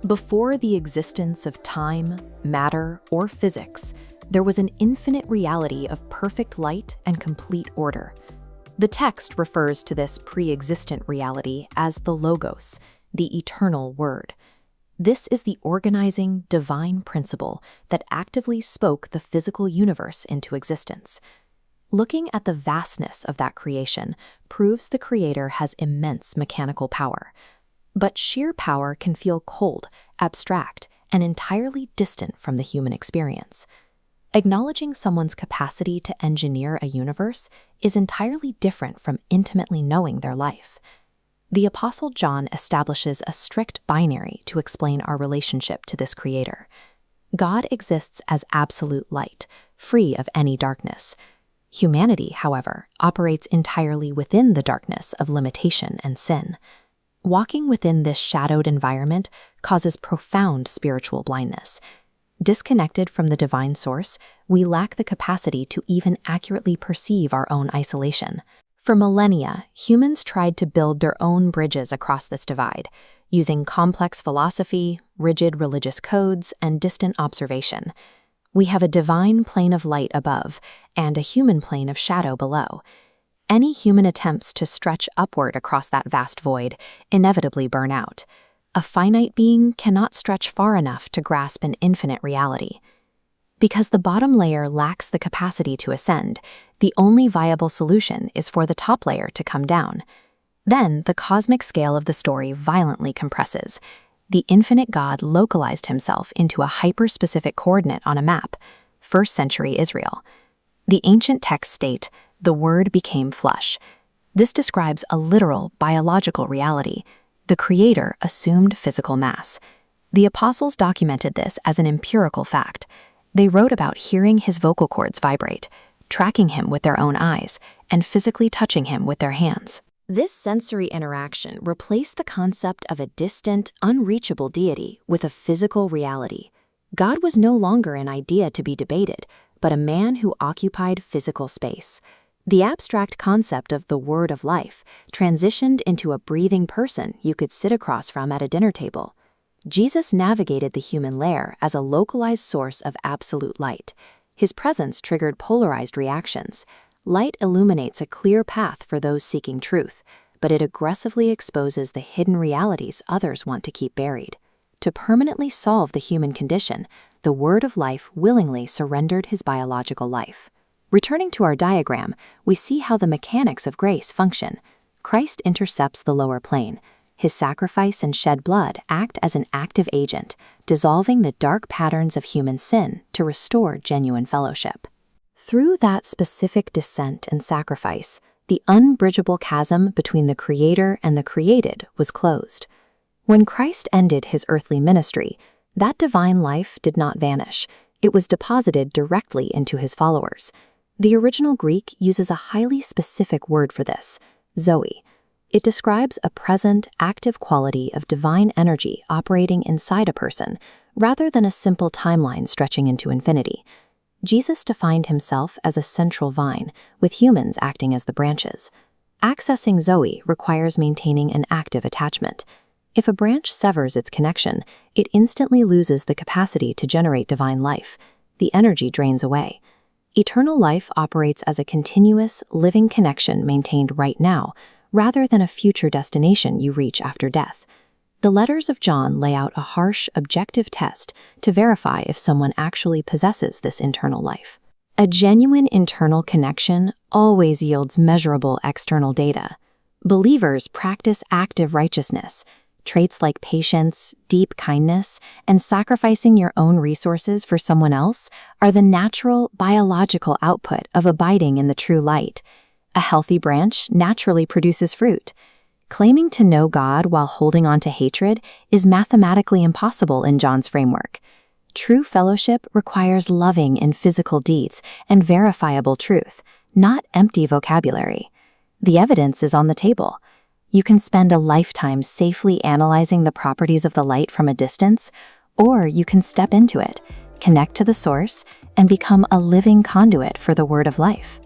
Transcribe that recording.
Before the existence of time, matter, or physics, there was an infinite reality of perfect light and complete order. The text refers to this pre-existent reality as the Logos, the eternal Word. This is the organizing, divine principle that actively spoke the physical universe into existence. Looking at the vastness of that creation proves the Creator has immense mechanical power. But sheer power can feel cold, abstract, and entirely distant from the human experience. Acknowledging someone's capacity to engineer a universe is entirely different from intimately knowing their life. The Apostle John establishes a strict binary to explain our relationship to this Creator. God exists as absolute light, free of any darkness. Humanity, however, operates entirely within the darkness of limitation and sin. Walking within this shadowed environment causes profound spiritual blindness. Disconnected from the divine source, we lack the capacity to even accurately perceive our own isolation. For millennia, humans tried to build their own bridges across this divide, using complex philosophy, rigid religious codes, and distant observation. We have a divine plane of light above and a human plane of shadow below. Any human attempts to stretch upward across that vast void inevitably burn out. A finite being cannot stretch far enough to grasp an infinite reality. Because the bottom layer lacks the capacity to ascend, the only viable solution is for the top layer to come down. Then, the cosmic scale of the story violently compresses. The infinite God localized himself into a hyper-specific coordinate on a map, 1st century Israel. The ancient texts state, "The Word became flesh." This describes a literal, biological reality. The Creator assumed physical mass. The apostles documented this as an empirical fact. They wrote about hearing his vocal cords vibrate, tracking him with their own eyes, and physically touching him with their hands. This sensory interaction replaced the concept of a distant, unreachable deity with a physical reality. God was no longer an idea to be debated, but a man who occupied physical space. The abstract concept of the Word of Life transitioned into a breathing person you could sit across from at a dinner table. Jesus navigated the human layer as a localized source of absolute light. His presence triggered polarized reactions. Light illuminates a clear path for those seeking truth, but it aggressively exposes the hidden realities others want to keep buried. To permanently solve the human condition, the Word of Life willingly surrendered his biological life. Returning to our diagram, we see how the mechanics of grace function. Christ intercepts the lower plane. His sacrifice and shed blood act as an active agent, dissolving the dark patterns of human sin to restore genuine fellowship. Through that specific descent and sacrifice, the unbridgeable chasm between the Creator and the created was closed. When Christ ended his earthly ministry, that divine life did not vanish. It was deposited directly into his followers. The original Greek uses a highly specific word for this, zoe. It describes a present, active quality of divine energy operating inside a person, rather than a simple timeline stretching into infinity. Jesus defined himself as a central vine, with humans acting as the branches. Accessing zoe requires maintaining an active attachment. If a branch severs its connection, it instantly loses the capacity to generate divine life. The energy drains away. Eternal life operates as a continuous, living connection maintained right now, rather than a future destination you reach after death. The letters of John lay out a harsh, objective test to verify if someone actually possesses this internal life. A genuine internal connection always yields measurable external data. Believers practice active righteousness. Traits like patience, deep kindness, and sacrificing your own resources for someone else are the natural, biological output of abiding in the true light. A healthy branch naturally produces fruit. Claiming to know God while holding on to hatred is mathematically impossible in John's framework. True fellowship requires loving in physical deeds and verifiable truth, not empty vocabulary. The evidence is on the table. You can spend a lifetime safely analyzing the properties of the light from a distance, or you can step into it, connect to the source, and become a living conduit for the Word of Life.